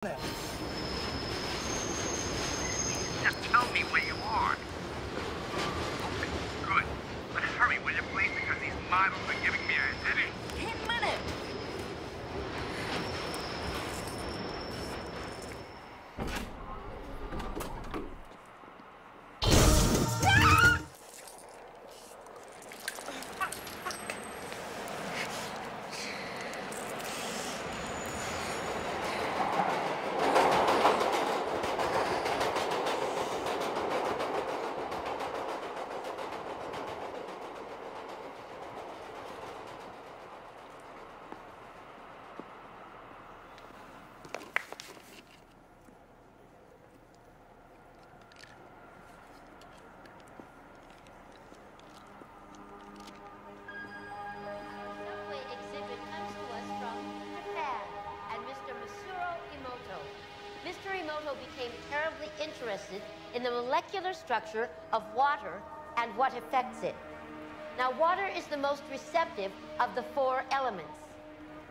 Just tell me where you are. Okay, good. But hurry, will you please? Because these models are giving me a headache. 10 minutes. Became terribly interested in the molecular structure of water and what affects it. Now, water is the most receptive of the four elements.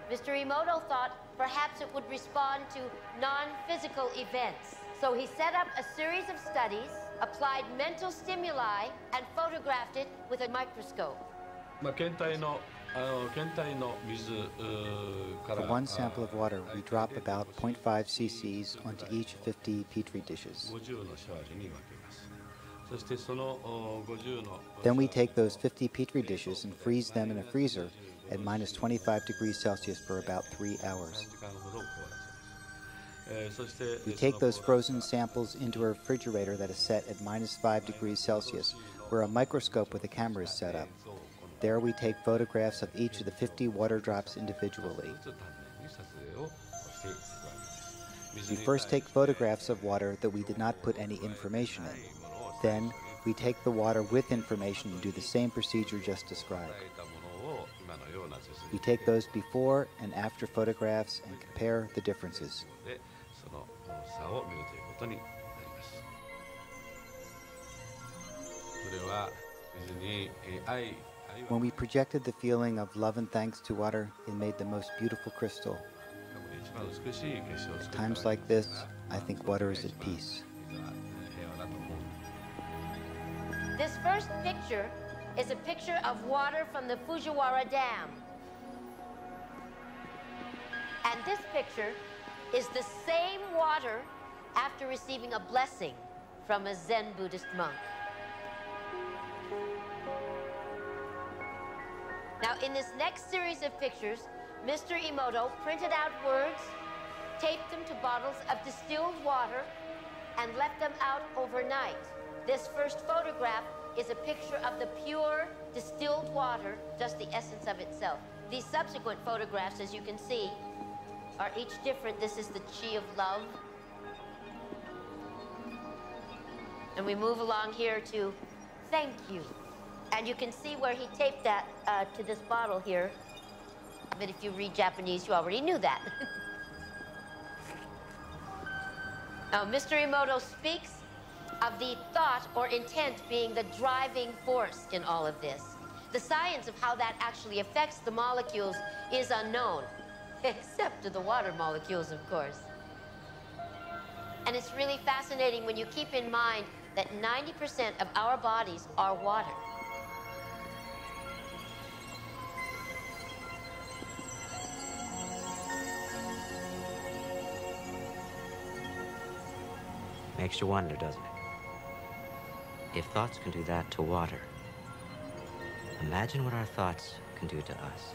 Mr. Emoto thought perhaps it would respond to non-physical events. So he set up a series of studies, applied mental stimuli, and photographed it with a microscope. For one sample of water, we drop about 0.5 cc's onto each 50 petri dishes. Then we take those 50 petri dishes and freeze them in a freezer at minus 25 degrees Celsius for about 3 hours. We take those frozen samples into a refrigerator that is set at minus 5 degrees Celsius, where a microscope with a camera is set up. There we take photographs of each of the 50 water drops individually. We first take photographs of water that we did not put any information in. Then we take the water with information and do the same procedure just described. We take those before and after photographs and compare the differences. When we projected the feeling of love and thanks to water, it made the most beautiful crystal. At times like this, I think water is at peace. This first picture is a picture of water from the Fujiwara Dam. And this picture is the same water after receiving a blessing from a Zen Buddhist monk. Now, in this next series of pictures, Mr. Emoto printed out words, taped them to bottles of distilled water, and left them out overnight. This first photograph is a picture of the pure distilled water, just the essence of itself. These subsequent photographs, as you can see, are each different. This is the chi of love. And we move along here to thank you. And you can see where he taped that to this bottle here. But if you read Japanese, you already knew that. Now, Mr. Emoto speaks of the thought or intent being the driving force in all of this. The science of how that actually affects the molecules is unknown, except to the water molecules, of course. And it's really fascinating when you keep in mind that 90% of our bodies are water. Makes you wonder, doesn't it? If thoughts can do that to water, imagine what our thoughts can do to us.